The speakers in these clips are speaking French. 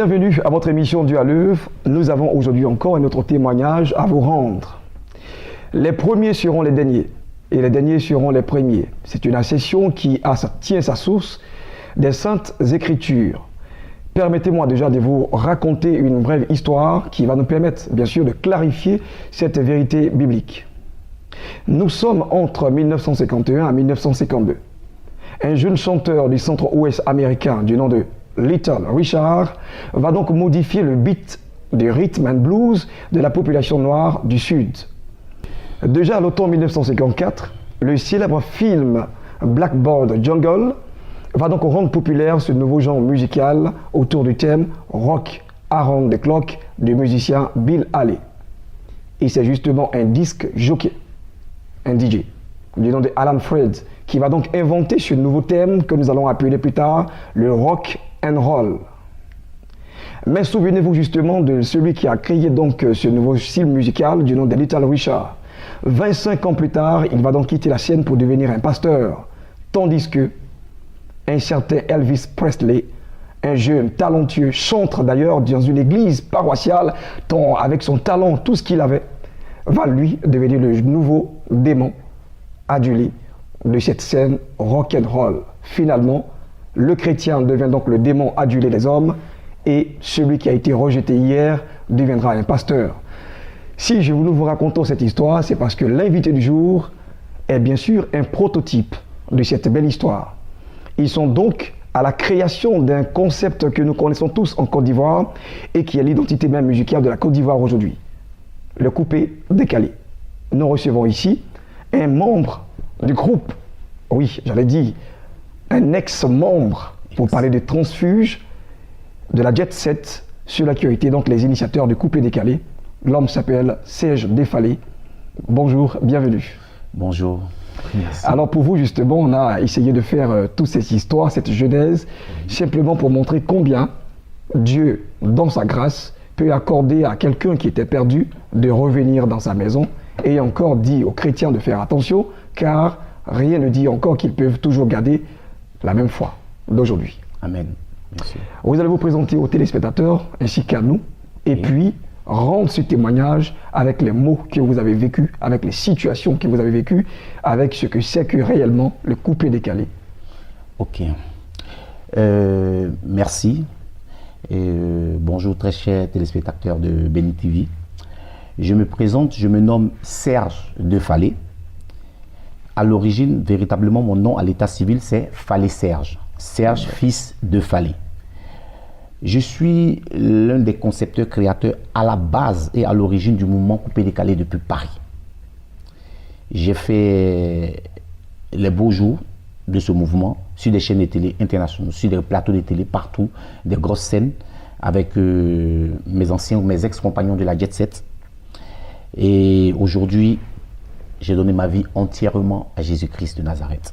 Bienvenue à votre émission Dieu à l'œuvre. Nous avons aujourd'hui encore un autre témoignage à vous rendre. Les premiers seront les derniers et les derniers seront les premiers. C'est une accession qui tient sa source des Saintes Écritures. Permettez-moi déjà de vous raconter une brève histoire qui va nous permettre bien sûr de clarifier cette vérité biblique. Nous sommes entre 1951 et 1952. Un jeune chanteur du centre-ouest américain du nom de Little Richard va donc modifier le beat du rhythm and blues de la population noire du Sud. Déjà à l'automne 1954, le célèbre film Blackboard Jungle va donc rendre populaire ce nouveau genre musical autour du thème Rock Around the Clock du musicien Bill Haley. Et c'est justement un disque jockey, un DJ, du nom de Alan Freed, qui va donc inventer ce nouveau thème que nous allons appeler plus tard le rock and roll. Mais souvenez-vous justement de celui qui a créé donc ce nouveau style musical du nom de Little Richard. 25 ans plus tard, il va donc quitter la scène pour devenir un pasteur, tandis que un certain Elvis Presley, un jeune talentueux chantre d'ailleurs dans une église paroissiale, avec son talent, tout ce qu'il avait, va lui devenir le nouveau démon adulé de cette scène rock and roll. Finalement, le chrétien devient donc le démon adulé des hommes et celui qui a été rejeté hier deviendra un pasteur. Si nous vous racontons cette histoire, c'est parce que l'invité du jour est bien sûr un prototype de cette belle histoire. Ils sont donc à la création d'un concept que nous connaissons tous en Côte d'Ivoire et qui est l'identité même musicale de la Côte d'Ivoire aujourd'hui. Le coupé décalé. Nous recevons ici un membre du groupe, oui, j'allais dire, un ex-membre, pour parler des transfuges, de la Jet Set, ceux-là qui ont été donc les initiateurs du coupé décalé. L'homme s'appelle Serge Defalé. Bonjour, bienvenue. Bonjour. Merci. Alors pour vous justement, on a essayé de faire toute cette histoire, cette genèse, simplement pour montrer combien Dieu, dans sa grâce, peut accorder à quelqu'un qui était perdu de revenir dans sa maison et encore dit aux chrétiens de faire attention, car rien ne dit encore qu'ils peuvent toujours garder la même foi d'aujourd'hui. Amen. Merci. Vous allez vous présenter aux téléspectateurs ainsi qu'à nous, et puis rendre ce témoignage avec les mots que vous avez vécus, avec les situations que vous avez vécues, avec ce que c'est que réellement le coupé décalé. Ok. Merci. Bonjour très chers téléspectateurs de Béni TV. Je me présente, je me nomme Serge Defalé. À l'origine, véritablement, mon nom à l'état civil, c'est Falé Serge. Serge, fils de Falé. Je suis l'un des concepteurs créateurs à la base et à l'origine du mouvement coupé décalé depuis Paris. J'ai fait les beaux jours de ce mouvement sur des chaînes de télé internationales, sur des plateaux de télé partout, des grosses scènes avec mes anciens ou mes ex-compagnons de la Jet Set. Et aujourd'hui, j'ai donné ma vie entièrement à Jésus-Christ de Nazareth.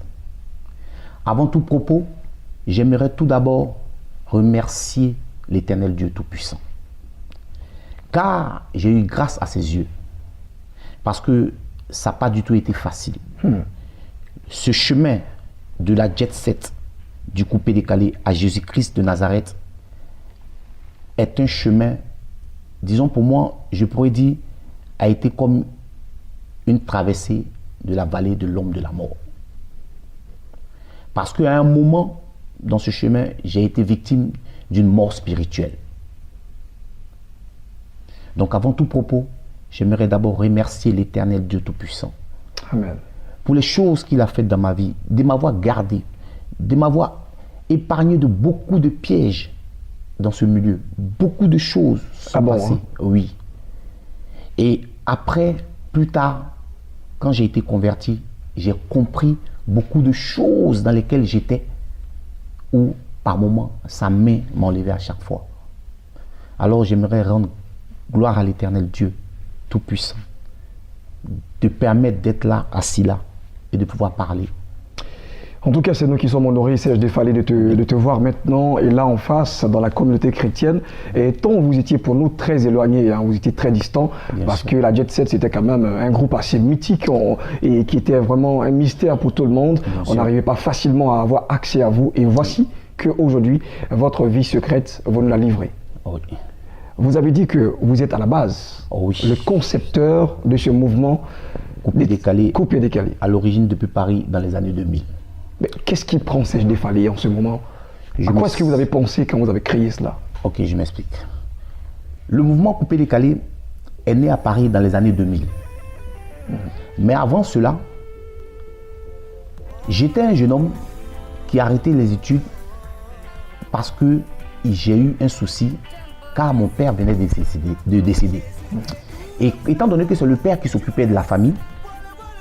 Avant tout propos, j'aimerais tout d'abord remercier l'Éternel Dieu Tout-Puissant. Car j'ai eu grâce à ses yeux. Parce que ça n'a pas du tout été facile. Ce chemin de la Jet Set, du coupé décalé à Jésus-Christ de Nazareth, est un chemin, disons pour moi, je pourrais dire, a été comme une traversée de la vallée de l'ombre de la mort. Parce qu'à un moment, dans ce chemin, j'ai été victime d'une mort spirituelle. Donc avant tout propos, j'aimerais d'abord remercier l'Éternel Dieu Tout-Puissant. Amen. Pour les choses qu'il a faites dans ma vie, de m'avoir gardé, de m'avoir épargné de beaucoup de pièges dans ce milieu. Beaucoup de choses sont passées. Oui. Et après, plus tard, quand j'ai été converti, j'ai compris beaucoup de choses dans lesquelles j'étais, où par moments, sa main m'enlevait à chaque fois. Alors j'aimerais rendre gloire à l'Éternel Dieu Tout-Puissant, de permettre d'être là, assis là, et de pouvoir parler. En tout cas, c'est nous qui sommes honorés, Serge Defalé, de te voir maintenant et là en face dans la communauté chrétienne. Et tant vous étiez pour nous très éloignés, hein, vous étiez très distants, parce que la Jet Set c'était quand même un groupe assez mythique et qui était vraiment un mystère pour tout le monde. On n'arrivait pas facilement à avoir accès à vous. Et voici qu'aujourd'hui, votre vie secrète, vous nous la livrez. Oui. Vous avez dit que vous êtes à la base Oui. le concepteur de ce mouvement Coupé-décalé. Coupé-décalé. À l'origine depuis Paris dans les années 2000. Mais qu'est-ce qui prend Serge Defalé en ce moment? Je À quoi me- est-ce que vous avez pensé quand vous avez créé cela? Ok, je m'explique. Le mouvement Coupé-décalé est né à Paris dans les années 2000. Mais avant cela, j'étais un jeune homme qui a arrêté les études parce que j'ai eu un souci car mon père venait de décéder. Et étant donné que c'est le père qui s'occupait de la famille,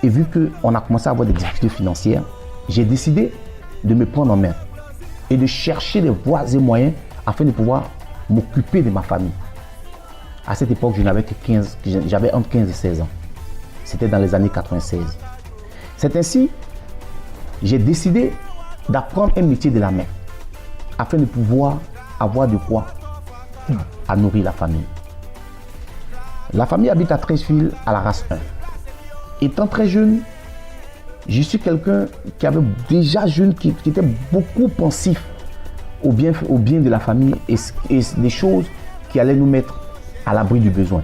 et vu qu'on a commencé à avoir des difficultés financières, j'ai décidé de me prendre en main et de chercher des voies et moyens afin de pouvoir m'occuper de ma famille. À cette époque, je n'avais que 15, j'avais entre 15 et 16 ans. C'était dans les années 96. C'est ainsi, j'ai décidé d'apprendre un métier de la main afin de pouvoir avoir de quoi à nourrir la famille. La famille habite à Treichville, à la race 1. Étant très jeune, je suis quelqu'un qui avait déjà jeune, qui était beaucoup pensif au bien de la famille et des choses qui allaient nous mettre à l'abri du besoin.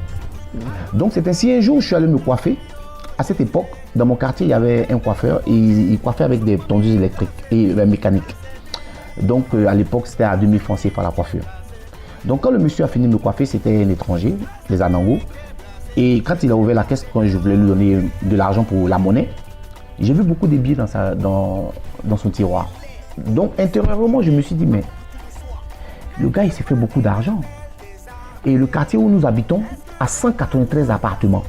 Donc c'est ainsi, un jour, je suis allé me coiffer. À cette époque, dans mon quartier, il y avait un coiffeur et il coiffait avec des tondeuses électriques et mécaniques. Donc à l'époque, c'était à 2000 francs CFA la coiffure. Donc quand le monsieur a fini de me coiffer, c'était un étranger, des Anangos. Et quand il a ouvert la caisse, quand je voulais lui donner de l'argent pour la monnaie, j'ai vu beaucoup de billets dans son tiroir. Donc intérieurement, je me suis dit, mais le gars, il s'est fait beaucoup d'argent. Et le quartier où nous habitons a 193 appartements.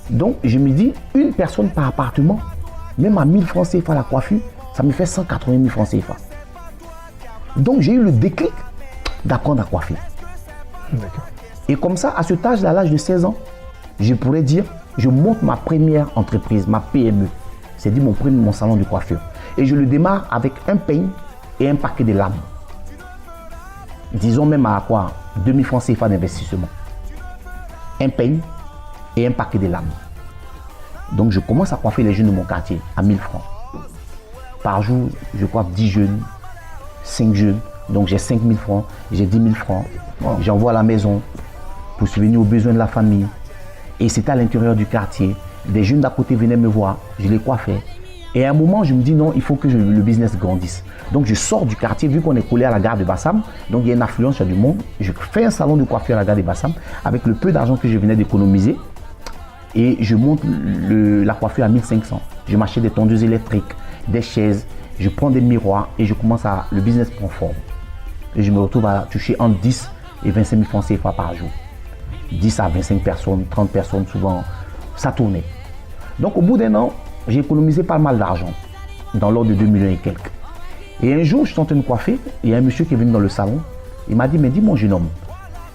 Donc je me dis, une personne par appartement, même à 1000 francs CFA la coiffure, ça me fait 180 000 francs CFA. Donc j'ai eu le déclic d'apprendre à coiffer. D'accord. Et comme ça, à cet âge-là, à l'âge de 16 ans, je pourrais dire, je monte ma première entreprise, ma PME. C'est dit mon salon de coiffure. Et je le démarre avec un peigne et un paquet de lames. Disons même à quoi 2000 francs CFA d'investissement. Un peigne et un paquet de lames. Donc je commence à coiffer les jeunes de mon quartier à 1000 francs. Par jour, je coiffe 10 jeunes, 5 jeunes. Donc j'ai 5000 francs, j'ai 10 000 francs. J'envoie à la maison pour subvenir aux besoins de la famille. Et c'était à l'intérieur du quartier. Des jeunes d'à côté venaient me voir, je les coiffais. Et à un moment, je me dis non, il faut que le business grandisse. Donc je sors du quartier, vu qu'on est collé à la gare de Bassam. Donc il y a une affluence, il y a du monde. Je fais un salon de coiffure à la gare de Bassam avec le peu d'argent que je venais d'économiser. Et je monte la coiffure à 1500. Je m'achète des tondeuses électriques, des chaises, je prends des miroirs et je commence à... Le business prend forme. Et je me retrouve à toucher entre 10 et 25 000 francs CFA par jour. 10 à 25 personnes, 30 personnes souvent, ça tournait. Donc au bout d'un an, j'ai économisé pas mal d'argent, dans l'ordre de 2 millions et quelques. Et un jour, je suis en train de coiffer, il y a un monsieur qui est venu dans le salon, il m'a dit, mais dis mon jeune homme,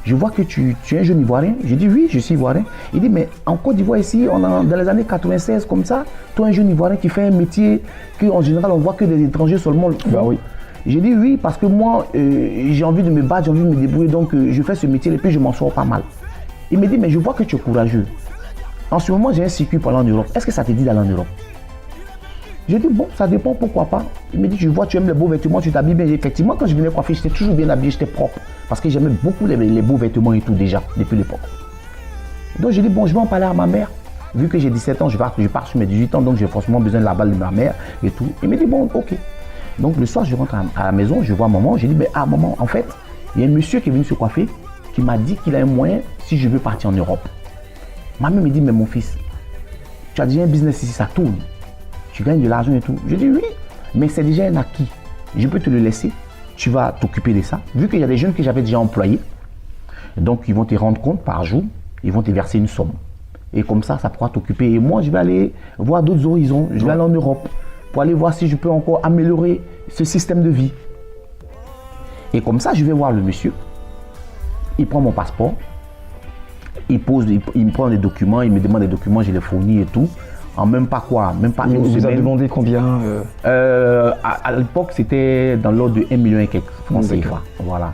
je vois que tu es un jeune Ivoirien. J'ai dit oui, je suis Ivoirien. Il dit, mais en Côte d'Ivoire ici, dans les années 96 comme ça, toi un jeune Ivoirien qui fait un métier qu'en général on voit que des étrangers seulement le font. Bah oui. J'ai dit oui, parce que moi, j'ai envie de me battre, j'ai envie de me débrouiller, donc je fais ce métier et puis je m'en sors pas mal. Il me dit, mais je vois que tu es courageux. En ce moment, j'ai un circuit pour aller en Europe. Est-ce que ça te dit d'aller en Europe? J'ai dit, bon, ça dépend, pourquoi pas. Il me dit, je vois, tu aimes les beaux vêtements, tu t'habilles bien. Effectivement, quand je venais coiffer, j'étais toujours bien habillé, j'étais propre. Parce que j'aimais beaucoup les beaux vêtements et tout déjà, depuis l'époque. Donc j'ai dit, bon, je vais en parler à ma mère. Vu que j'ai 17 ans, je pars sur mes 18 ans, donc j'ai forcément besoin de la balle de ma mère et tout. Il me dit, bon, ok. Donc le soir, je rentre à la maison, je vois maman, j'ai dit, mais ah maman, en fait, il y a un monsieur qui est venu se coiffer, qui m'a dit qu'il a un moyen si je veux partir en Europe. Ma mère me dit, mais mon fils, tu as déjà un business ici, ça tourne. Tu gagnes de l'argent et tout. Je dis oui, mais c'est déjà un acquis. Je peux te le laisser, tu vas t'occuper de ça. Vu qu'il y a des jeunes que j'avais déjà employés, donc ils vont te rendre compte par jour, ils vont te verser une somme. Et comme ça pourra t'occuper. Et moi, je vais aller voir d'autres horizons, je vais aller en Europe pour aller voir si je peux encore améliorer ce système de vie. Et comme ça, je vais voir le monsieur. Il prend mon passeport, il me prend des documents, il me demande des documents, je les fournis et tout. En même pas quoi, même pas une semaine. Vous avez demandé combien à l'époque, c'était dans l'ordre de 1 million et quelques francs CFA. Voilà.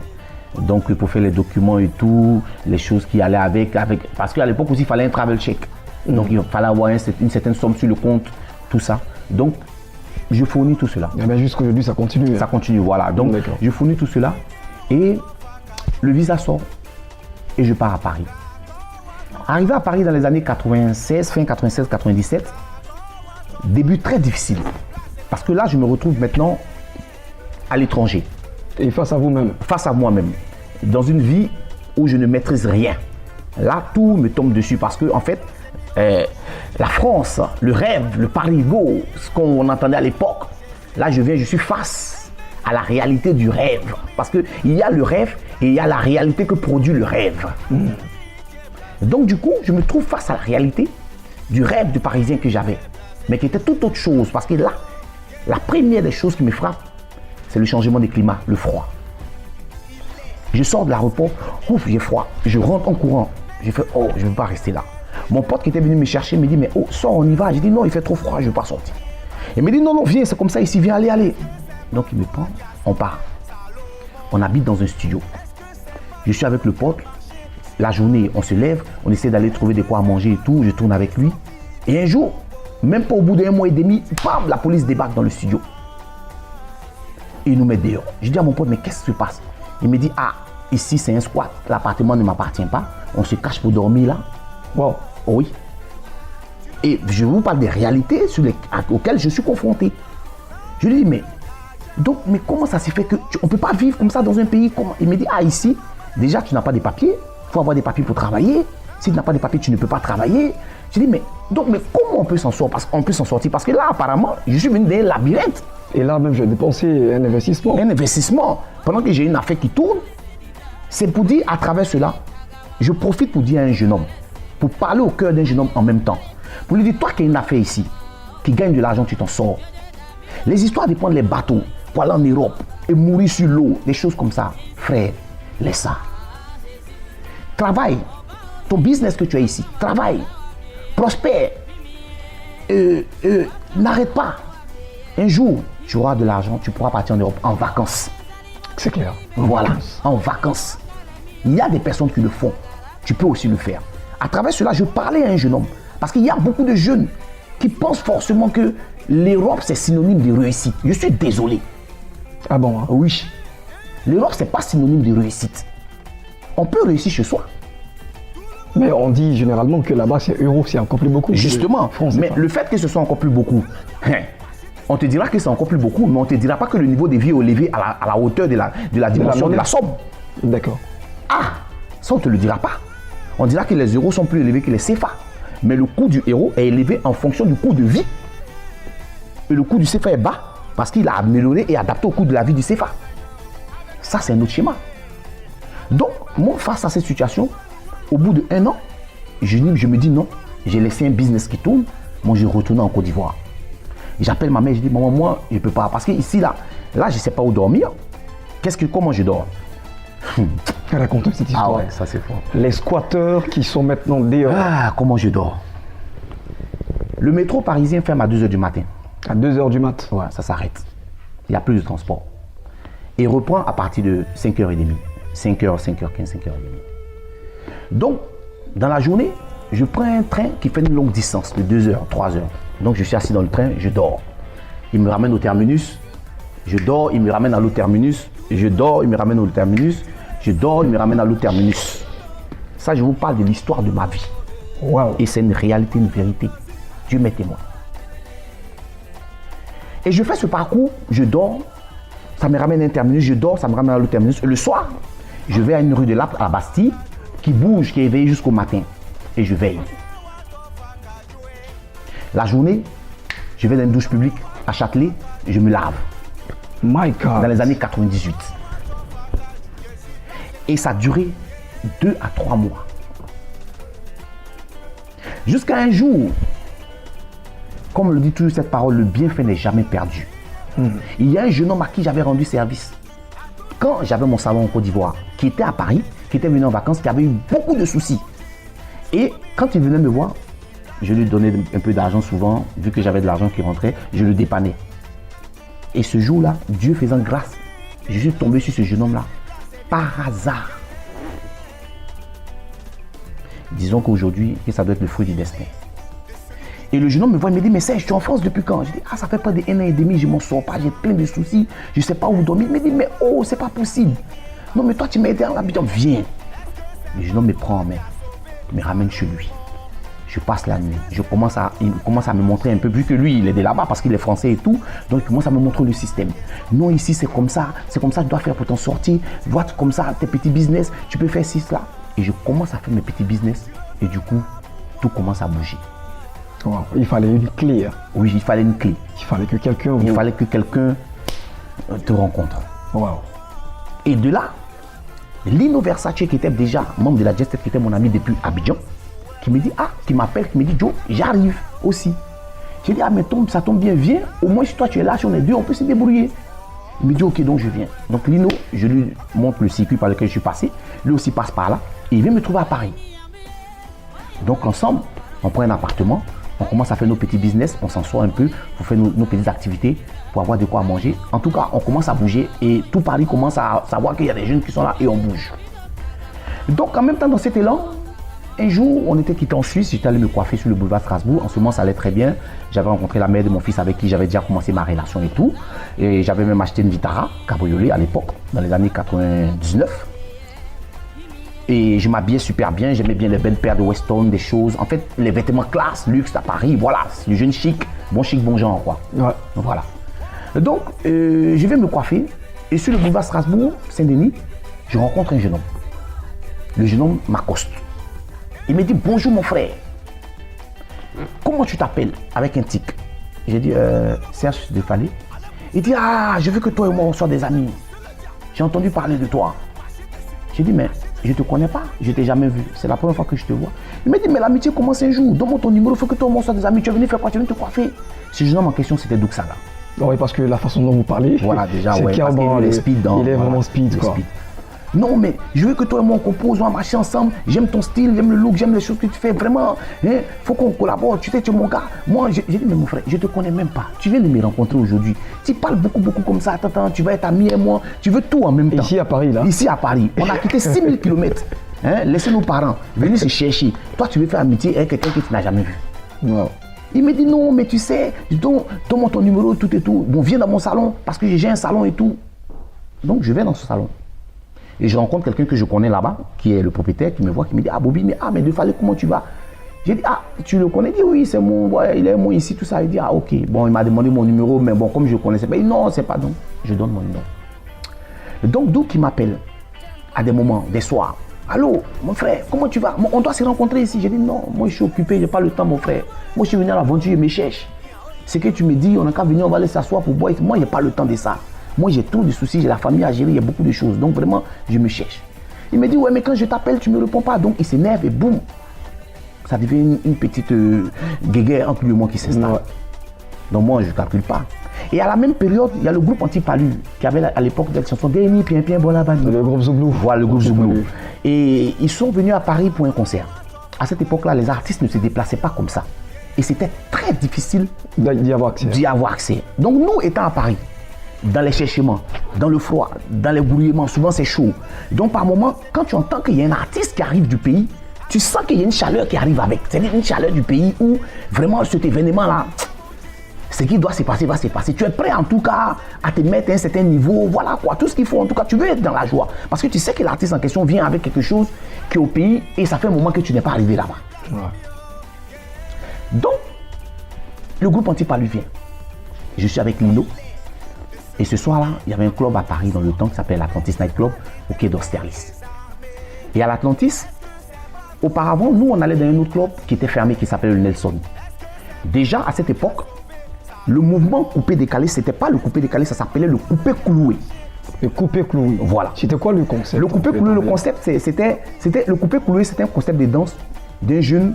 Donc, pour faire les documents et tout, les choses qui allaient avec. Parce qu'à l'époque aussi, il fallait un travel check. Donc, il fallait avoir une certaine somme sur le compte, tout ça. Donc, je fournis tout cela. Eh bien, jusqu'aujourd'hui, ça continue. Ça continue, voilà. Donc, je fournis tout cela. Et le visa sort et je pars à Paris. Arrivé à Paris dans les années 96, fin 96-97, début très difficile. Parce que là, je me retrouve maintenant à l'étranger. Et face à vous-même. Face à moi-même. Dans une vie où je ne maîtrise rien. Là, tout me tombe dessus parce que, en fait, la France, le rêve, le parigo, ce qu'on entendait à l'époque, là, je suis face à la réalité du rêve. Parce qu'il y a le rêve et il y a la réalité que produit le rêve. Donc, du coup, je me trouve face à la réalité du rêve du Parisien que j'avais, mais qui était tout autre chose. Parce que là, la première des choses qui me frappe, c'est le changement des climats, le froid. Je sors de l'aéroport, ouf, j'ai froid. Je rentre en courant. J'ai fait, oh, je ne veux pas rester là. Mon pote qui était venu me chercher me dit, mais oh, sors, on y va. J'ai dit, non, il fait trop froid, je ne veux pas sortir. Il me dit, non, non, viens, c'est comme ça ici, viens, allez. Donc, il me prend, on part. On habite dans un studio. Je suis avec le pote. La journée, on se lève, on essaie d'aller trouver des quoi à manger et tout. Je tourne avec lui. Et un jour, même pas au bout d'1 mois et demi, bam, la police débarque dans le studio. Et ils nous mettent dehors. Je dis à mon pote, mais qu'est-ce qui se passe? Il me dit, ah, ici c'est un squat, l'appartement ne m'appartient pas. On se cache pour dormir là. Wow. Oui. Et je vous parle des réalités auxquelles je suis confronté. Je lui dis, mais comment ça se fait qu'on ne peut pas vivre comme ça dans un pays comme... Il me dit, ah, ici, déjà tu n'as pas de papiers. Il faut avoir des papiers pour travailler. Si tu n'as pas de papiers, tu ne peux pas travailler. Je dis, mais comment on peut s'en sortir? Parce que là, apparemment, je suis venu dans un labyrinthe. Et là même, j'ai dépensé un investissement. Un investissement. Pendant que j'ai une affaire qui tourne, c'est pour dire à travers cela, je profite pour dire à un jeune homme, pour parler au cœur d'un jeune homme en même temps, pour lui dire, toi qui as une affaire ici, qui gagne de l'argent, tu t'en sors. Les histoires de prendre les bateaux pour aller en Europe et mourir sur l'eau, des choses comme ça, frère, laisse ça. Travaille. Ton business que tu as ici, travaille. Prospère. N'arrête pas. Un jour, tu auras de l'argent, tu pourras partir en Europe en vacances. C'est clair. Voilà, en vacances. Il y a des personnes qui le font. Tu peux aussi le faire. À travers cela, je parlais à un jeune homme. Parce qu'il y a beaucoup de jeunes qui pensent forcément que l'Europe, c'est synonyme de réussite. Je suis désolé. Ah bon, hein? Oui. L'Europe, c'est pas synonyme de réussite. On peut réussir chez soi. Mais on dit généralement que là-bas, c'est euro, c'est encore plus beaucoup. Justement. France, mais le fait que ce soit encore plus beaucoup, on te dira que c'est encore plus beaucoup, mais on ne te dira pas que le niveau de vie est élevé à la hauteur de la dimension de la somme. D'accord. Ah, ça on ne te le dira pas. On dira que les euros sont plus élevés que les CFA. Mais le coût du euro est élevé en fonction du coût de vie. Et le coût du CFA est bas parce qu'il a amélioré et adapté au coût de la vie du CFA. Ça, c'est un autre schéma. Donc, moi, face à cette situation, au bout de 1 an, je me dis non, j'ai laissé un business qui tourne, moi je retourne en Côte d'Ivoire. J'appelle ma mère, je dis maman, moi je ne peux pas, parce que ici là je ne sais pas où dormir. Comment je dors? Raconte cette histoire. Ah ouais, ça c'est fort. Les squatteurs qui sont maintenant dehors. Ah, comment je dors? Le métro parisien ferme à 2 h du matin. À 2 h du mat. Ouais, ça s'arrête. Il n'y a plus de transport. Et reprend à partir de 5h30. 5h, 5h15, 5h30. Donc, dans la journée, je prends un train qui fait une longue distance de 2 h, 3 h. Donc, je suis assis dans le train, je dors. Il me ramène au terminus, je dors, il me ramène à l'autre terminus, je dors, il me ramène au terminus, je dors, il me ramène à l'autre terminus. Ça, je vous parle de l'histoire de ma vie. Wow. Et c'est une réalité, une vérité. Dieu m'est témoin. Et je fais ce parcours, je dors, ça me ramène à un terminus, je dors, ça me ramène à l'autre terminus. Le soir, je vais à une rue de l'Arc à Bastille, qui bouge, qui est éveillé jusqu'au matin. Et je veille. La journée, je vais dans une douche publique à Châtelet et je me lave. My God. Dans les années 98. Et ça a duré 2 à 3 mois. Jusqu'à un jour, comme le dit toujours cette parole, le bienfait n'est jamais perdu. Il y a un jeune homme à qui j'avais rendu service. Quand j'avais mon salon en Côte d'Ivoire, qui était à Paris, qui était venu en vacances, qui avait eu beaucoup de soucis. Et quand il venait me voir, je lui donnais un peu d'argent souvent, vu que j'avais de l'argent qui rentrait, je le dépannais. Et ce jour-là, Dieu faisant grâce, je suis tombé sur ce jeune homme-là, par hasard. Disons qu'aujourd'hui, ça doit être le fruit du destin. Et le jeune homme me voit, il me dit, mais Serge, tu es en France depuis quand? Je dis, ah, ça fait pas de 1 an et demi, je m'en sors pas, j'ai plein de soucis, je ne sais pas où dormir. Il me dit, mais oh, c'est pas possible. Non, mais toi, tu m'as aidé à l'Abidjan, viens. Le jeune homme me prend en main, me ramène chez lui. Je passe la nuit. Il commence à me montrer un peu, vu que lui, il est de là-bas parce qu'il est français et tout. Donc, il commence à me montrer le système. Non, ici, c'est comme ça que tu dois faire pour t'en sortir. Vois comme ça, tes petits business, tu peux faire ci, cela. Et je commence à faire mes petits business. Et du coup, tout commence à bouger. Wow. Il fallait une clé. Oui, il fallait une clé. Il fallait que quelqu'un te rencontre. Wow. Et de là, Lino Versace, qui était déjà membre de la Jet Set, qui était mon ami depuis Abidjan, qui m'appelle, qui me dit, Joe, j'arrive aussi. J'ai dit, ah mais ça tombe bien, viens. Au moins si toi tu es là, si on est deux, on peut se débrouiller. Il me dit, ok, donc je viens. Donc Lino, je lui montre le circuit par lequel je suis passé. Lui aussi passe par là. Et il vient me trouver à Paris. Donc ensemble, on prend un appartement, on commence à faire nos petits business, on s'en sort un peu pour faire nos petites activités, pour avoir de quoi manger. En tout cas, on commence à bouger et tout Paris commence à savoir qu'il y a des jeunes qui sont là et on bouge. Donc en même temps, dans cet élan, un jour, on était quitté en Suisse, j'étais allé me coiffer sur le boulevard Strasbourg. En ce moment, ça allait très bien. J'avais rencontré la mère de mon fils avec qui j'avais déjà commencé ma relation et tout. Et j'avais même acheté une Vitara cabriolet à l'époque, dans les années 99. Et je m'habillais super bien, j'aimais bien les belles paires de Weston, des choses. En fait, les vêtements classe, luxe à Paris, voilà, c'est du jeune chic, bon genre quoi. Ouais. Voilà. Donc, je vais me coiffer. Et sur le boulevard Strasbourg, Saint-Denis, je rencontre un jeune homme. Le jeune homme m'accoste. Il me dit, bonjour mon frère. Comment tu t'appelles? Avec un tic. J'ai dit, Serge de Fallet. Il dit, ah, je veux que toi et moi on soit des amis. J'ai entendu parler de toi. J'ai dit, mais je ne te connais pas, je ne t'ai jamais vu. C'est la première fois que je te vois. Il m'a dit, mais l'amitié commence un jour. Donne-moi ton numéro, il faut que toi et moi on soit des amis. Tu es venu faire quoi? Tu es venu te coiffer. Ce jeune homme en question, c'était Duxaga. Oui, parce que la façon dont vous parlez, voilà, déjà, c'est ouais, clairement, il est speed. Il est vraiment speed, quoi. Speed. Non, mais je veux que toi et moi on compose, on va marcher ensemble. J'aime ton style, j'aime le look, j'aime les choses que tu fais. Vraiment, il faut qu'on collabore. Tu sais, tu es mon gars. Moi, j'ai dit, mais mon frère, je ne te connais même pas. Tu viens de me rencontrer aujourd'hui. Tu parles beaucoup comme ça. Attends, tu vas être ami et moi. Tu veux tout en même temps. Ici à Paris, là. Ici à Paris. On a quitté 6000 km. Laissez nos parents venir se chercher. Toi, tu veux faire amitié avec quelqu'un que tu n'as jamais vu. Wow. Il me dit, non, mais tu sais, donne-moi ton numéro, tout et tout. Bon, viens dans mon salon parce que j'ai un salon et tout. Donc, je vais dans ce salon. Et je rencontre quelqu'un que je connais là-bas, qui est le propriétaire, qui me voit, qui me dit, ah Bobby, mais de Fallet, comment tu vas? J'ai dit, ah, tu le connais? Il dit, oui, c'est mon, ouais, il est moi ici, tout ça. Il dit, ah, ok. Bon, il m'a demandé mon numéro, mais bon, comme je ne connaissais pas, il dit, non, c'est pas donc. Je donne mon numéro. Donc, d'où qui m'appelle à des moments, des soirs. Allô, mon frère, comment tu vas? On doit se rencontrer ici. J'ai dit, non, moi je suis occupé, je n'ai pas le temps, mon frère. Moi, je suis venu à l'aventure, je me cherche. Ce que tu me dis, on n'a qu'à venir, on va aller s'asseoir pour boire. Moi, je n'ai pas le temps de ça. Moi, j'ai trop de soucis, j'ai la famille à gérer, il y a beaucoup de choses. Donc, vraiment, je me cherche. Il me dit, ouais, mais quand je t'appelle, tu ne me réponds pas. Donc, il s'énerve et boum. Ça devient une petite guéguerre entre lui et moi qui s'installe. Ouais. Donc, moi, je ne calcule pas. Et à la même période, il y a le groupe Antipalu qui avait à l'époque des chansons Gagné, Pien, Bolabani. Le groupe Zouglou. Voilà, le groupe Zouglou. Et ils sont venus à Paris pour un concert. À cette époque-là, les artistes ne se déplaçaient pas comme ça. Et c'était très difficile d'y avoir accès. Donc, nous étant à Paris, dans les cherchements, dans le froid, dans les brouillements, souvent c'est chaud. Donc par moment, quand tu entends qu'il y a un artiste qui arrive du pays, tu sens qu'il y a une chaleur qui arrive avec. C'est-à-dire une chaleur du pays où vraiment cet événement-là, ce qui doit se passer va se passer. Tu es prêt en tout cas à te mettre à un certain niveau, voilà quoi, tout ce qu'il faut. En tout cas, tu veux être dans la joie. Parce que tu sais que l'artiste en question vient avec quelque chose qui est au pays et ça fait un moment que tu n'es pas arrivé là-bas. Ouais. Donc, le groupe Antipalu vient. Je suis avec Lino. Et ce soir-là, il y avait un club à Paris dans le temps qui s'appelle l'Atlantis Night Club au quai d'Austerlitz. Et à l'Atlantis, auparavant, nous, on allait dans un autre club qui était fermé, qui s'appelait le Nelson. Déjà, à cette époque, le mouvement coupé-décalé, ce n'était pas le coupé-décalé, ça s'appelait le coupé-cloué. Le coupé-cloué. Voilà. C'était quoi le concept? Le coupé-cloué, le concept, le coupé-cloué, c'était un concept de danse d'un jeune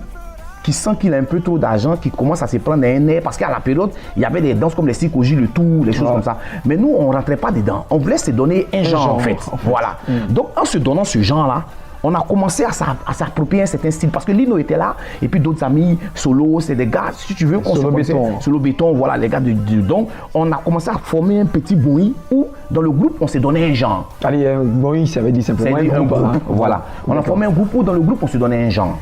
qui sent qu'il a un peu trop d'argent, qui commence à se prendre un air, parce qu'à la période, il y avait des danses comme les psychogies, le tout, les choses comme ça. Mais nous, on ne rentrait pas dedans. On voulait se donner un genre en fait. Voilà. Donc, en se donnant ce genre-là, on a commencé à s'approprier un certain style. Parce que Lino était là, et puis d'autres amis, Solo, c'est des gars, si tu veux, Solo Béton, voilà, les gars de donc, on a commencé à former un petit bruit où, dans le groupe, on s'est donné un genre. Allez, un bruit, ça veut dire simplement un groupe. Hein. Voilà. On a formé un groupe où, dans le groupe, on se donnait un genre.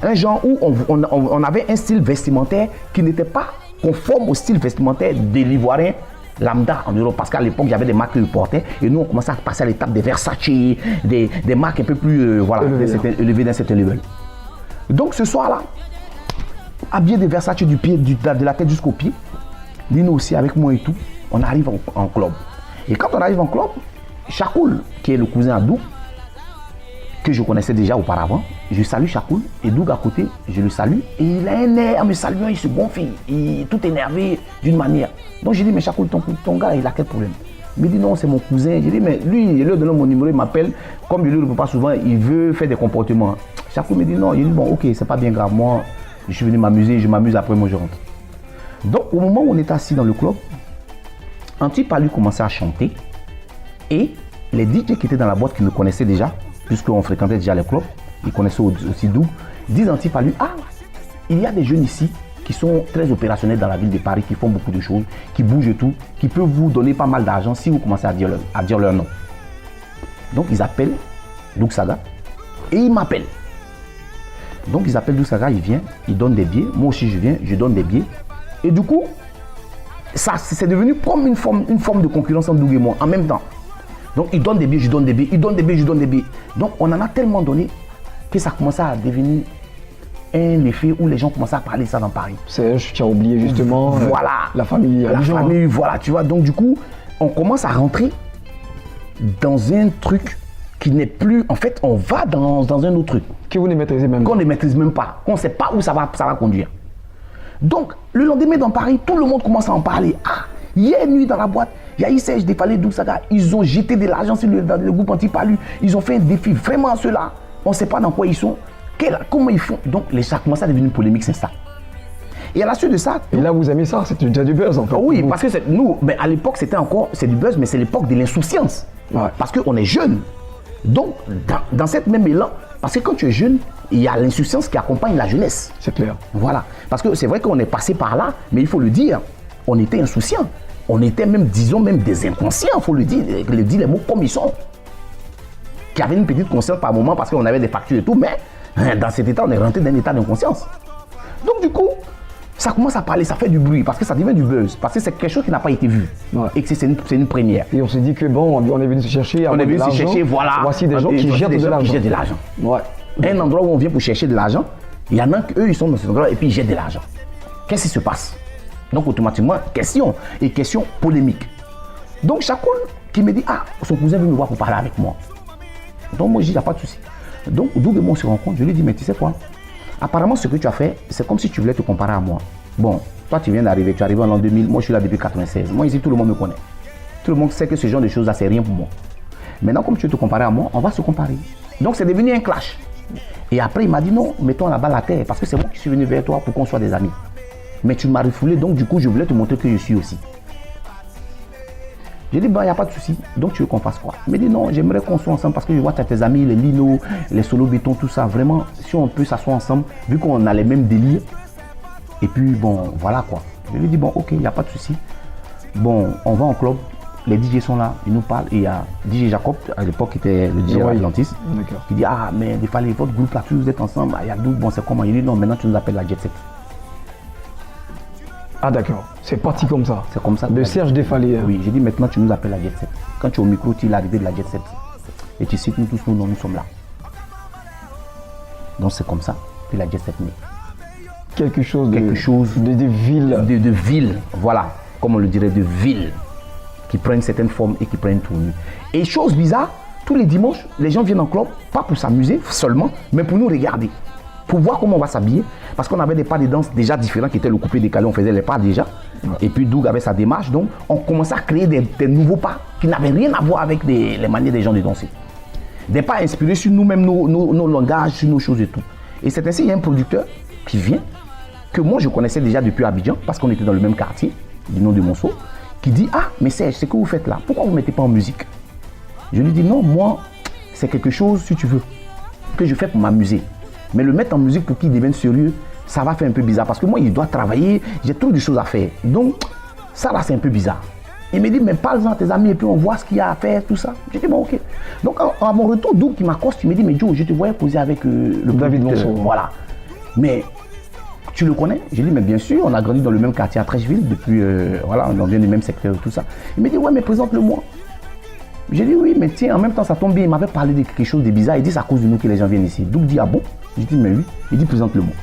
Un genre où on avait un style vestimentaire qui n'était pas conforme au style vestimentaire de l'Ivoirien lambda en Europe. Parce qu'à l'époque, il y avait des marques que je portais. Et nous, on commençait à passer à l'étape des Versace, des marques un peu plus élevées d'un certain level. Donc ce soir-là, habillé des Versace de la tête jusqu'au pied, Lino aussi avec moi et tout, on arrive en club. Et quand on arrive en club, Chakoul, qui est le cousin à Doug, que je connaissais déjà auparavant, je salue Chakoul et Doug à côté, je le salue et il a un air en me saluant, il se gonfle, il est tout énervé d'une manière. Donc j'ai dit, mais Chakoul, ton gars, il a quel problème? Il me dit, non, c'est mon cousin. J'ai dit, mais lui, il lui donne mon numéro, il m'appelle, comme je ne le veux pas souvent, il veut faire des comportements. Chakoul me dit, non, il dit, bon, ok, c'est pas bien grave, moi, je suis venu m'amuser, je m'amuse, après moi je rentre. Donc au moment où on était assis dans le club, Antipalu commençait à chanter et les DJ qui étaient dans la boîte, qui me connaissaient déjà, puisqu'on fréquentait déjà les clubs, ils connaissaient aussi Doug, disent Antipalu, ah, il y a des jeunes ici qui sont très opérationnels dans la ville de Paris, qui font beaucoup de choses, qui bougent et tout, qui peuvent vous donner pas mal d'argent si vous commencez à dire leur nom. Donc ils appellent Doug Saga et ils m'appellent. Donc ils appellent Doug Saga, il vient, il donne des billets, moi aussi je viens, je donne des billets. Et du coup, ça c'est devenu comme une forme de concurrence entre Doug et moi en même temps. Donc il donne des billets, je donne des billets, il donne des billets, je donne des billets. Donc on en a tellement donné que ça commençait à devenir un effet où les gens commençaient à parler ça dans Paris. Serge, tu as oublié justement voilà, la famille. La famille, voilà, tu vois. Donc du coup, on commence à rentrer dans un truc qui n'est plus... En fait, on va dans un autre truc. Que vous ne maîtrisez même pas. Qu'on ne maîtrise même pas. Qu'on ne sait pas où ça va conduire. Donc, le lendemain dans Paris, tout le monde commence à en parler. Ah, hier nuit dans la boîte, il y a eu Serge Defalé, Doug Saga. Ils ont jeté de l'argent sur le groupe Antipalu. Ils ont fait un défi vraiment à ceux-là. On ne sait pas dans quoi ils sont. Comment ils font. Donc, ça commence à devenir une polémique, c'est ça. Et à la suite de ça... Et là, vous aimez ça, c'est déjà du buzz en fait. Oui, parce que nous, mais à l'époque, c'est du buzz, mais c'est l'époque de l'insouciance. Ouais. Parce qu'on est jeune. Donc, dans cette même élan, parce que quand tu es jeune, il y a l'insouciance qui accompagne la jeunesse. C'est clair. Voilà. Parce que c'est vrai qu'on est passé par là, mais il faut le dire, on était insouciants. On était même, disons, même des inconscients, il faut le dire les mots comme ils sont. Qui avaient une petite conscience par moment parce qu'on avait des factures et tout, mais dans cet état, on est rentré dans un état d'inconscience. Donc du coup, ça commence à parler, ça fait du bruit, parce que ça devient du buzz, parce que c'est quelque chose qui n'a pas été vu, et que c'est une première. Et on s'est dit que bon, on est venu se chercher, on est venu se chercher, voilà. Voici des gens qui jettent de l'argent. Ouais. Un endroit où on vient pour chercher de l'argent, il y en a qu'eux, ils sont dans cet endroit et puis ils jettent de l'argent. Qu'est-ce qui se passe? Donc automatiquement, question polémique. Donc Chakoul qui me dit, ah, son cousin veut me voir pour parler avec moi. Donc moi je dis, il n'y a pas de souci. Donc Doug et moi on se rencontre, je lui dis, mais tu sais quoi? Apparemment ce que tu as fait, c'est comme si tu voulais te comparer à moi. Bon, toi tu viens d'arriver, tu es arrivé en l'an 2000, moi je suis là depuis 96. Moi ici tout le monde me connaît. Tout le monde sait que ce genre de choses là c'est rien pour moi. Maintenant comme tu veux te comparer à moi, on va se comparer. Donc c'est devenu un clash. Et après il m'a dit non, mettons la balle à terre parce que c'est moi qui suis venu vers toi pour qu'on soit des amis. Mais tu m'as refoulé, donc du coup je voulais te montrer que je suis aussi. J'ai dit, bah, il n'y a pas de souci. Donc, tu veux qu'on fasse quoi? Il m'a dit, non, j'aimerais qu'on soit ensemble parce que je vois que tu as tes amis, les Lino, les Solo Béton, tout ça. Vraiment, si on peut s'asseoir ensemble, vu qu'on a les mêmes délires. Et puis, bon, voilà quoi. Je lui ai dit, bon, ok, il n'y a pas de souci. Bon, on va en club. Les DJ sont là, ils nous parlent. Et il y a DJ Jacob, à l'époque, qui était le DJ Atlantis. Qui dit, ah, mais il fallait votre groupe là, tous vous êtes ensemble. Il y a Doug, bon, c'est comment? Il dit, non, maintenant tu nous appelles la Jet Set. Ah d'accord, c'est parti comme ça. C'est comme ça. De Serge Defalé. Oui, j'ai dit maintenant tu nous appelles la Jet Set. Quand tu es au micro, tu es l'arrivée de la Jet Set. Et tu cites nous tous, nous sommes là. Donc c'est comme ça que la Jet Set naît. Quelque chose de ville. De ville, voilà, comme on le dirait, de ville. Qui prennent une certaine forme et qui prennent une tournure. Et chose bizarre, tous les dimanches, les gens viennent en club, pas pour s'amuser seulement, mais pour nous regarder. Pour voir comment on va s'habiller, parce qu'on avait des pas de danse déjà différents qui étaient le coupé décalé, on faisait les pas déjà. Ouais. Et puis Doug avait sa démarche, donc on commençait à créer des nouveaux pas qui n'avaient rien à voir avec les manières des gens de danser. Des pas inspirés sur nous-mêmes, nos langages, sur nos choses et tout. Et c'est ainsi, il y a un producteur qui vient, que moi je connaissais déjà depuis Abidjan, parce qu'on était dans le même quartier, du nom de Monceau, qui dit, ah, mais Serge, c'est ce que vous faites là, pourquoi vous ne mettez pas en musique? Je lui dis, non, moi, c'est quelque chose, si tu veux, que je fais pour m'amuser. Mais le mettre en musique pour qu'il devienne sérieux, ça va faire un peu bizarre. Parce que moi, il doit travailler, j'ai trop de choses à faire. Donc, ça là, c'est un peu bizarre. Il me dit, mais parle-en à tes amis et puis on voit ce qu'il y a à faire, tout ça. J'ai dit, bon, ok. Donc, à mon retour, Doug qui m'accoste, il me dit, mais Joe, je te voyais poser avec le David Monceau. Voilà. Mais tu le connais? J'ai dit, mais bien sûr, on a grandi dans le même quartier à Trècheville, depuis, voilà, on vient du même secteur, tout ça. Il m'a dit, ouais, mais présente-le-moi. J'ai dit, oui, mais tiens, en même temps, ça tombe bien, il m'avait parlé de quelque chose de bizarre. Il dit, c'est à cause de nous que les gens viennent ici. Donc, il dit, ah bon? J'ai dit, mais oui. Il dit, présente-le-moi.